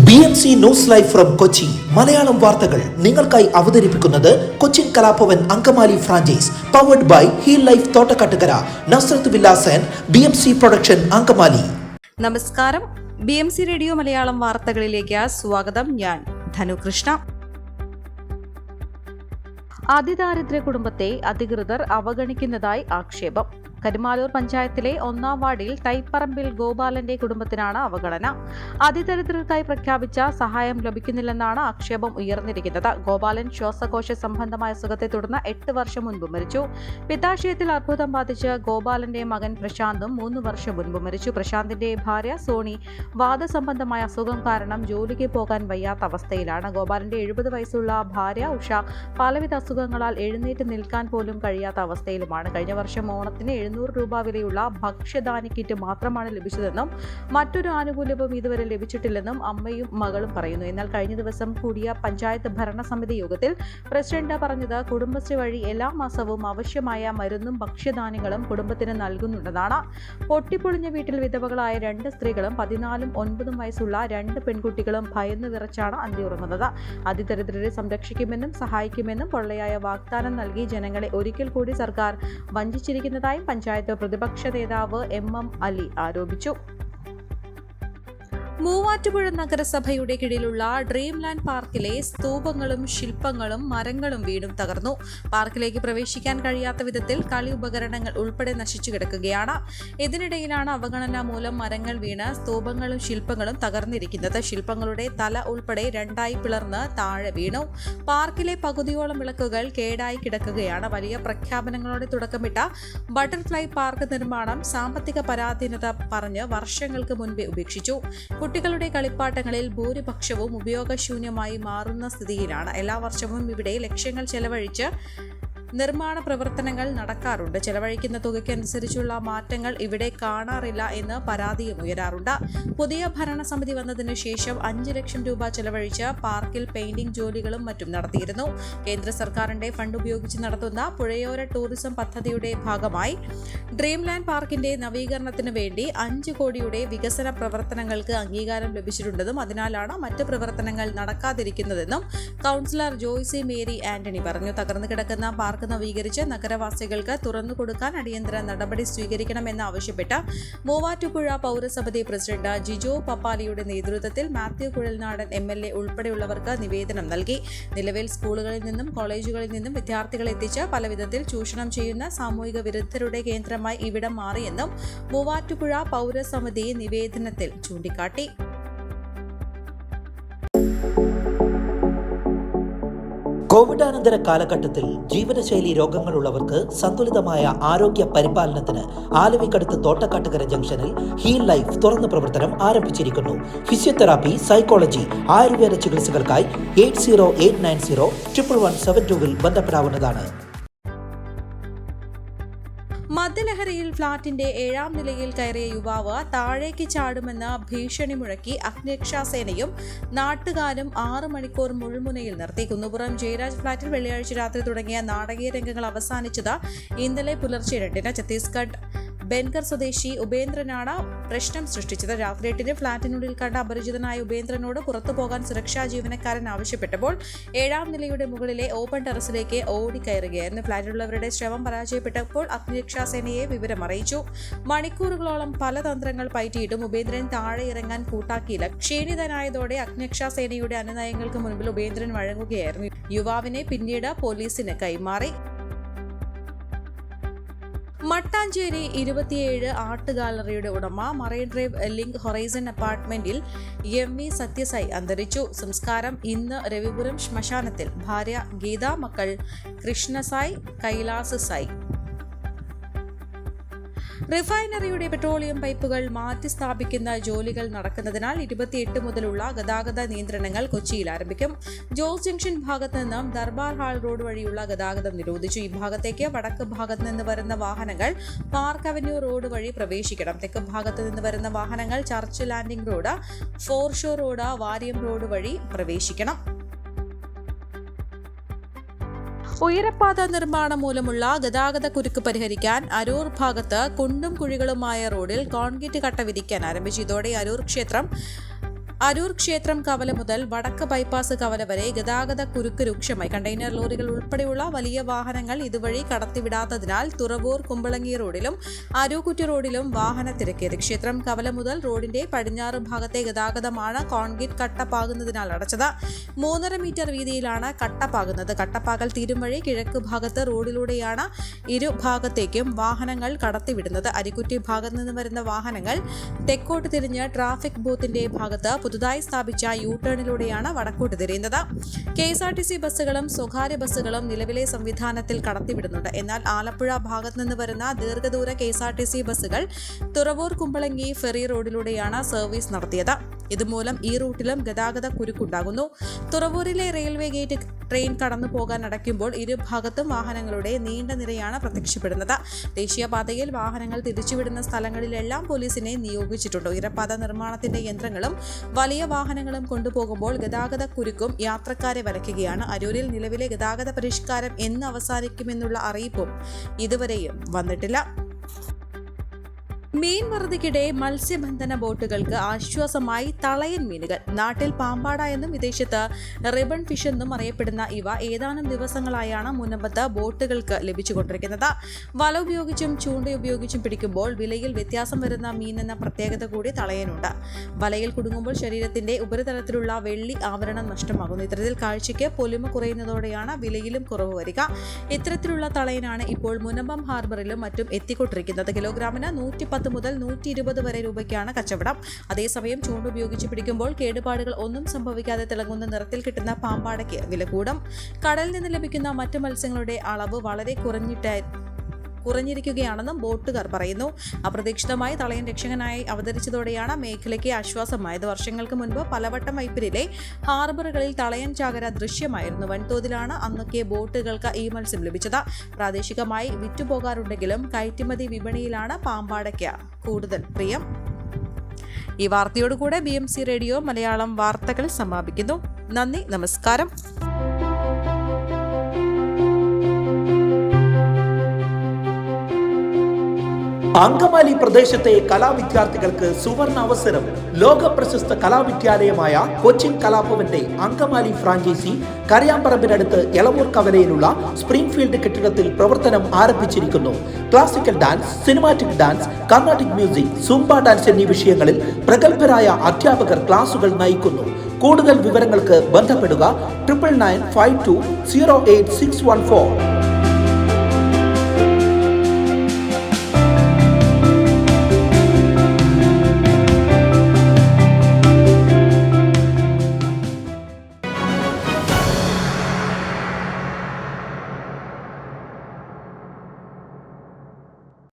BMC news live from Kochi Malayalam വാർത്തകൾ നിങ്ങൾക്കായി അവതരിപ്പിക്കുന്നത് Cochin Kalabhavan Angamaly franchise powered by heal life Thottakattukara Nazareth villas and BMC production Angamaly. നമസ്കാരം, BMC radio Malayalam വാർത്തകളിലേക്ക് സ്വാഗതം. ഞാൻ ധനുകൃഷ്ണ. അതിദാരിദ്ര്യ കുടുംബത്തെ അധികൃതർ അവഗണിക്കുന്നതായി ആക്ഷേപം. കരിമാലൂർ പഞ്ചായത്തിലെ 1-ാം വാർഡിൽ തൈപ്പറമ്പിൽ ഗോപാലന്റെ കുടുംബത്തിനാണ് അവഗണന. അതിദരിദ്രർക്കായി പ്രഖ്യാപിച്ച സഹായം ലഭിക്കുന്നില്ലെന്നാണ് ആക്ഷേപം ഉയർന്നിരിക്കുന്നത്. ഗോപാലൻ ശ്വാസകോശ സംബന്ധമായ അസുഖത്തെ തുടർന്ന് 8 വർഷം മുൻപ് മരിച്ചു. പിത്താശയത്തിൽ അർബുദം ബാധിച്ച് ഗോപാലന്റെ മകൻ പ്രശാന്തും 3 വർഷം മുൻപ് മരിച്ചു. പ്രശാന്തിന്റെ ഭാര്യ സോണി വാദസംബന്ധമായ അസുഖം കാരണം ജോലിക്ക് പോകാൻ വയ്യാത്ത അവസ്ഥയിലാണ്. ഗോപാലന്റെ 70 വയസ്സുള്ള ഭാര്യ ഉഷ പലവിധ അസുഖങ്ങളാൽ എഴുന്നേറ്റ് നിൽക്കാൻ പോലും കഴിയാത്ത അവസ്ഥയിലുമാണ്. കഴിഞ്ഞ വർഷം ഓണത്തിന് 700 രൂപ വിലയുള്ള ഭക്ഷ്യധാന്യ കിറ്റ് മാത്രമാണ് ലഭിച്ചതെന്നും മറ്റൊരു ആനുകൂല്യവും ഇതുവരെ ലഭിച്ചിട്ടില്ലെന്നും അമ്മയും മകളും പറയുന്നു. എന്നാൽ കഴിഞ്ഞ ദിവസം കൂടിയ പഞ്ചായത്ത് ഭരണസമിതി യോഗത്തിൽ പ്രസിഡന്റ് പറഞ്ഞത് കുടുംബശ്രീ വഴി എല്ലാ മാസവും ആവശ്യമായ മരുന്നും ഭക്ഷ്യധാന്യങ്ങളും കുടുംബത്തിന് നൽകുന്നുണ്ടെന്നാണ്. പൊട്ടിപ്പൊളിഞ്ഞ വീട്ടിൽ വിധവകളായ 2 സ്ത്രീകളും 14ഉം 9ഉം വയസ്സുള്ള 2 പെൺകുട്ടികളും ഭയന്നു വിറച്ചാണ് അന്തിയുറങ്ങുന്നത്. അതിദരിദ്രരെ സംരക്ഷിക്കുമെന്നും സഹായിക്കുമെന്നും പൊള്ളയായ വാഗ്ദാനം നൽകി ജനങ്ങളെ ഒരിക്കൽ കൂടി സർക്കാർ വഞ്ചിച്ചിരിക്കുന്നതായും പഞ്ചായത്ത് പ്രതിപക്ഷ നേതാവ് MM അലി ആരോപിച്ചു. മൂവാറ്റുപുഴ നഗരസഭയുടെ കീഴിലുള്ള ഡ്രീം ലാൻഡ് പാർക്കിലെ സ്തൂപങ്ങളും ശില്പങ്ങളും മരങ്ങളും വീണ്ടും തകർന്നു. പാർക്കിലേക്ക് പ്രവേശിക്കാൻ കഴിയാത്ത വിധത്തിൽ കളി ഉപകരണങ്ങൾ ഉൾപ്പെടെ നശിച്ചു കിടക്കുകയാണ്. ഇതിനിടയിലാണ് അവഗണന മൂലം മരങ്ങൾ വീണ് സ്തൂപങ്ങളും ശില്പങ്ങളും തകർന്നിരിക്കുന്നത്. ശില്പങ്ങളുടെ തല ഉൾപ്പെടെ 2ആയി പിളർന്ന് താഴെ വീണു. പാർക്കിലെ പകുതിയോളം വിളക്കുകൾ കേടായി കിടക്കുകയാണ്. വലിയ പ്രഖ്യാപനങ്ങളോടെ തുടക്കമിട്ട ബട്ടർഫ്ലൈ പാർക്ക് നിർമ്മാണം സാമ്പത്തിക പരാധീനത പറഞ്ഞ് വർഷങ്ങൾക്ക് മുൻപേ ഉപേക്ഷിച്ചു. കുട്ടികളുടെ കളിപ്പാട്ടങ്ങളിൽ ഭൂരിപക്ഷവും ഉപയോഗശൂന്യമായി മാറുന്ന സ്ഥിതിയിലാണ്. എല്ലാ വർഷവും ഇവിടെ ലക്ഷങ്ങൾ ചെലവഴിച്ച് നിർമ്മാണ പ്രവർത്തനങ്ങൾ നടക്കാറുണ്ട്. ചെലവഴിക്കുന്ന തുകയ്ക്കനുസരിച്ചുള്ള മാറ്റങ്ങൾ ഇവിടെ കാണാറില്ല എന്ന് പരാതിയും ഉയരാറുണ്ട്. പുതിയ ഭരണസമിതി വന്നതിന് ശേഷം 5 ലക്ഷം രൂപ ചെലവഴിച്ച് പാർക്കിൽ പെയിന്റിംഗ് ജോലികളും മറ്റും നടത്തിയിരുന്നു. കേന്ദ്ര സർക്കാരിന്റെ ഫണ്ട് ഉപയോഗിച്ച് നടത്തുന്ന പുഴയോര ടൂറിസം പദ്ധതിയുടെ ഭാഗമായി ഡ്രീം ലാൻഡ് പാർക്കിന്റെ നവീകരണത്തിന് വേണ്ടി 5 കോടിയുടെ വികസന പ്രവർത്തനങ്ങൾക്ക് അംഗീകാരം ലഭിച്ചിട്ടുണ്ടെന്നും അതിനാലാണ് മറ്റ് പ്രവർത്തനങ്ങൾ നടക്കാതിരിക്കുന്നതെന്നും കൗൺസിലർ ജോയ്സി മേരി ആന്റണി പറഞ്ഞു. തകർന്നു കിടക്കുന്ന പാർക്ക് നവീകരിച്ച് നഗരവാസികൾക്ക് തുറന്നുകൊടുക്കാൻ അടിയന്തര നടപടി സ്വീകരിക്കണമെന്നാവശ്യപ്പെട്ട് മൂവാറ്റുപുഴ പൗരസമിതി പ്രസിഡന്റ് ജിജോ പപ്പാലിയുടെ നേതൃത്വത്തിൽ മാത്യു കുഴൽനാടൻ MLA ഉൾപ്പെടെയുള്ളവർക്ക് നിവേദനം നൽകി. നിലവിൽ സ്കൂളുകളിൽ നിന്നും കോളേജുകളിൽ നിന്നും വിദ്യാർത്ഥികളെ എത്തിച്ച് പലവിധത്തിൽ ചൂഷണം ചെയ്യുന്ന സാമൂഹിക വിരുദ്ധരുടെ കേന്ദ്രമായി ഇവിടം മാറിയെന്നും മൂവാറ്റുപുഴ പൗരസമിതി നിവേദനത്തിൽ ചൂണ്ടിക്കാട്ടി. കോവിഡാനന്തര കാലഘട്ടത്തിൽ ജീവനശൈലി രോഗങ്ങളുള്ളവർക്ക് സന്തുലിതമായ ആരോഗ്യ പരിപാലനത്തിന് ആലുവക്കടുത്ത് തോട്ടക്കാട്ടുകര ജംഗ്ഷനിൽ ഹീൽ ലൈഫ് തുറന്ന പ്രവർത്തനം ആരംഭിച്ചിരിക്കുന്നു. ഫിസിയോതെറാപ്പി, സൈക്കോളജി, ആയുർവേദ ചികിത്സകൾക്കായി 8089011722 ബന്ധപ്പെടാവുന്നതാണ്. മദ്യലഹരിയിൽ ഫ്ളാറ്റിന്റെ 7ാം നിലയിൽ കയറിയ യുവാവ് താഴേക്ക് ചാടുമെന്ന് ഭീഷണി മുഴക്കി അഗ്നിരക്ഷാസേനയും നാട്ടുകാരും 6 മണിക്കൂർ മുൾമുനയിൽ നിർത്തി. കുന്നുപുറം ജയരാജ് ഫ്ളാറ്റിൽ വെള്ളിയാഴ്ച രാത്രി തുടങ്ങിയ നാടകീയ രംഗങ്ങൾ അവസാനിച്ചത് ഇന്നലെ പുലർച്ചെ 2-ന്. ഛത്തീസ്ഗഡ് ബെൻഗർ സ്വദേശി ഉപേന്ദ്രനാണ് പ്രശ്നം സൃഷ്ടിച്ചത്. രാത്രി 8-ന് ഫ്ളാറ്റിനുള്ളിൽ കണ്ട അപരിചിതനായ ഉപേന്ദ്രനോട് പുറത്തു പോകാൻ സുരക്ഷാ ജീവനക്കാരൻ ആവശ്യപ്പെട്ടപ്പോൾ 7ാം നിലയുടെ മുകളിലെ ഓപ്പൺ ടെറസിലേക്ക് ഓടിക്കയറുകയായിരുന്നു. ഫ്ളാറ്റിലുള്ളവരുടെ ശ്രമം പരാജയപ്പെട്ടപ്പോൾ അഗ്നിരക്ഷാസേനയെ വിവരം അറിയിച്ചു. മണിക്കൂറുകളോളം പല തന്ത്രങ്ങൾ പയറ്റിയിട്ടും ഉപേന്ദ്രൻ താഴെ ഇറങ്ങാൻ കൂട്ടാക്കിയില്ല. ക്ഷീണിതനായതോടെ അഗ്നിരക്ഷാസേനയുടെ അനുനയങ്ങൾക്ക് മുൻപിൽ ഉപേന്ദ്രൻ വഴങ്ങുകയായിരുന്നു. യുവാവിനെ പിന്നീട് പോലീസിന് കൈമാറി. മട്ടാഞ്ചേരി 27 ആർട്ട് ഗാലറിയുടെ ഉടമ മറൈൻ ഡ്രൈവ് ലിങ്ക് ഹൊറൈസൺ അപ്പാർട്ട്മെന്റിൽ MV സത്യസായി അന്തരിച്ചു. സംസ്കാരം ഇന്ന് രവിപുരം ശ്മശാനത്തിൽ. ഭാര്യ ഗീത, മക്കൾ കൃഷ്ണസായി, കൈലാസ് സായി. റിഫൈനറിയുടെ പെട്രോളിയം പൈപ്പുകൾ മാറ്റി സ്ഥാപിക്കുന്ന ജോലികൾ നടക്കുന്നതിനാൽ 28 മുതലുള്ള ഗതാഗത നിയന്ത്രണങ്ങൾ കൊച്ചിയിൽ ആരംഭിക്കും. ജോസ് ജംഗ്ഷൻ ഭാഗത്ത് നിന്നും ദർബാർ ഹാൾ റോഡ് വഴിയുള്ള ഗതാഗതം നിരോധിച്ചു. ഈ ഭാഗത്തേക്ക് വടക്ക് ഭാഗത്ത് നിന്ന് വരുന്ന വാഹനങ്ങൾ പാർക്ക് അവന്യൂ റോഡ് വഴി പ്രവേശിക്കണം. തെക്ക് ഭാഗത്ത് നിന്ന് വരുന്ന വാഹനങ്ങൾ church landing road, foreshore road, Varyam road വഴി പ്രവേശിക്കണം. ഉയരപ്പാത നിർമ്മാണം മൂലമുള്ള ഗതാഗത കുരുക്ക് പരിഹരിക്കാൻ അരൂർ ഭാഗത്ത് കുണ്ടും കുഴികളുമായ റോഡിൽ കോൺക്രീറ്റ് കട്ട വിരിക്കാൻ ആരംഭിച്ചു. ഇതോടെ അരൂർ ക്ഷേത്രം അരൂർ ക്ഷേത്രം കവല മുതൽ വടക്ക് ബൈപ്പാസ് കവല വരെ ഗതാഗത കുരുക്ക് രൂക്ഷമായി. കണ്ടെയ്നർ ലോറികൾ ഉൾപ്പെടെയുള്ള വലിയ വാഹനങ്ങൾ ഇതുവഴി കടത്തിവിടാത്തതിനാൽ തുറവൂർ കുമ്പളങ്ങി റോഡിലും അരൂക്കുറ്റി റോഡിലും വാഹന തിരക്കേറി. ക്ഷേത്രം കവല മുതൽ റോഡിന്റെ പടിഞ്ഞാറ് ഭാഗത്തെ ഗതാഗതമാണ് കോൺക്രീറ്റ് കട്ടപ്പാകുന്നതിനാൽ അടച്ചത്. 3.5 മീറ്റർ വീതിയിലാണ് കട്ടപ്പാകുന്നത്. കട്ടപ്പാകൽ തീരും വഴി കിഴക്ക് ഭാഗത്ത് റോഡിലൂടെയാണ് ഇരുഭാഗത്തേക്കും വാഹനങ്ങൾ കടത്തിവിടുന്നത്. അരിക്കുറ്റി ഭാഗത്ത് നിന്ന് വരുന്ന വാഹനങ്ങൾ തെക്കോട്ട് തിരിഞ്ഞ് ട്രാഫിക് ബൂത്തിന്റെ ഭാഗത്ത് പുതുതായി സ്ഥാപിച്ച യു-ടേണിലൂടെയാണ് വടക്കോട്ട് തിരിയുന്നത്. KSRTC ബസ്സുകളും സ്വകാര്യ ബസ്സുകളും നിലവിലെ സംവിധാനത്തിൽ കടത്തിവിടുന്നുണ്ട്. എന്നാൽ ആലപ്പുഴ ഭാഗത്ത് നിന്ന് വരുന്ന ദീർഘദൂര KSRTC ബസ്സുകൾ തുറവൂർ കുമ്പളങ്ങി ഫെറി റോഡിലൂടെയാണ് സർവീസ് നടത്തിയത്. ഇതുമൂലം ഈ റൂട്ടിലും ഗതാഗത കുരുക്കുണ്ടാകുന്നു. തുറവൂരിലെ റെയിൽവേ ഗേറ്റ് ട്രെയിൻ കടന്നു പോകാൻ അടയ്ക്കുമ്പോൾ ഇരുഭാഗത്തും വാഹനങ്ങളുടെ നീണ്ട നിരയാണ് പ്രത്യക്ഷപ്പെടുന്നത്. ദേശീയപാതയിൽ വാഹനങ്ങൾ തിരിച്ചുവിടുന്ന സ്ഥലങ്ങളിലെല്ലാം പോലീസിനെ നിയോഗിച്ചിട്ടുണ്ട്. ഉയരപാത നിർമ്മാണത്തിന്റെ യന്ത്രങ്ങളും വലിയ വാഹനങ്ങളും കൊണ്ടുപോകുമ്പോൾ ഗതാഗത കുരുക്കും യാത്രക്കാരെ വലയ്ക്കുകയാണ്. അരൂരിൽ നിലവിലെ ഗതാഗത പരിഷ്കാരം എന്ന് അവസാനിക്കുമെന്നുള്ള അറിയിപ്പും ഇതുവരെയും വന്നിട്ടില്ല. മീൻ വറുതിക്കിടെ മത്സ്യബന്ധന ബോട്ടുകൾക്ക് ആശ്വാസമായി തളയൻ മീനുകൾ. നാട്ടിൽ പാമ്പാട എന്നും വിദേശത്ത് റിബൺ ഫിഷ് എന്നും അറിയപ്പെടുന്ന ഇവ ഏതാനും ദിവസങ്ങളായാണ് മുനമ്പത്ത് ബോട്ടുകൾക്ക് ലഭിച്ചുകൊണ്ടിരിക്കുന്നത്. വല ഉപയോഗിച്ചും ചൂണ്ട ഉപയോഗിച്ചും പിടിക്കുമ്പോൾ വിലയിൽ വ്യത്യാസം വരുന്ന മീൻ എന്ന പ്രത്യേകത കൂടി തളയനുണ്ട്. വലയിൽ കുടുങ്ങുമ്പോൾ ശരീരത്തിന്റെ ഉപരിതലത്തിലുള്ള വെള്ളി ആവരണം നഷ്ടമാകുന്നു. ഇത്തരത്തിൽ കാഴ്ചയ്ക്ക് പൊലിമ കുറയുന്നതോടെയാണ് വിലയിലും കുറവ് വരിക. ഇത്തരത്തിലുള്ള തളയനാണ് ഇപ്പോൾ മുനമ്പം ഹാർബറിലും മറ്റും എത്തിക്കൊണ്ടിരിക്കുന്നത്. കിലോഗ്രാമിന് 110 മുതൽ 120 വരെ രൂപയ്ക്കാണ് കച്ചവടം. അതേസമയം ചൂണ്ട ഉപയോഗിച്ച് പിടിക്കുമ്പോൾ കേടുപാടുകൾ ഒന്നും സംഭവിക്കാതെ തിളങ്ങുന്ന നിറത്തിൽ കിട്ടുന്ന പാമ്പാടയ്ക്ക് വില കൂടും. കടലിൽ നിന്ന് ലഭിക്കുന്ന മറ്റു മത്സ്യങ്ങളുടെ അളവ് വളരെ കുറഞ്ഞിരിക്കുകയാണെന്നും ബോട്ടുകാർ പറയുന്നു. അപ്രതീക്ഷിതമായി തളയൻ രക്ഷകനായി അവതരിച്ചതോടെയാണ് മേഖലയ്ക്ക് ആശ്വാസമായത്. വർഷങ്ങൾക്ക് മുൻപ് പലവട്ടം വൈപ്പിനിലെ ഹാർബറുകളിൽ തളയൻ ചാകര ദൃശ്യമായിരുന്നു. വൻതോതിലാണ് അന്നൊക്കെ ബോട്ടുകൾക്ക് ഈ മത്സ്യം ലഭിച്ചത്. പ്രാദേശികമായി വിറ്റുപോകാറുണ്ടെങ്കിലും കയറ്റുമതി വിപണിയിലാണ് പാമ്പാടയ്ക്ക് കൂടുതൽ പ്രിയം. ഈ വാർത്തയോടുകൂടെ BMC റേഡിയോ മലയാളം വാർത്തകൾ സമാപിക്കുന്നു. നന്ദി, നമസ്കാരം. അങ്കമാലി പ്രദേശത്തെ കലാവിദ്യാർത്ഥികൾക്ക് സുവർണ അവസരം. ലോക പ്രശസ്ത കലാവിദ്യാലയമായ കൊച്ചിൻ കലാഭവന്റെ അങ്കമാലി ഫ്രാഞ്ചൈസി കരയാമ്പറമ്പിനടുത്ത് എളവൂർ കവലയിലുള്ള സ്പ്രിംഗ്ഫീൽഡ് കെട്ടിടത്തിൽ പ്രവർത്തനം ആരംഭിച്ചിരിക്കുന്നു. Classical dance, cinematic dance, Carnatic music, Zumba dance എന്നീ വിഷയങ്ങളിൽ പ്രഗത്ഭരായ അധ്യാപകർ ക്ലാസുകൾ നയിക്കുന്നു. കൂടുതൽ വിവരങ്ങൾക്ക് ബന്ധപ്പെടുക 9995208614.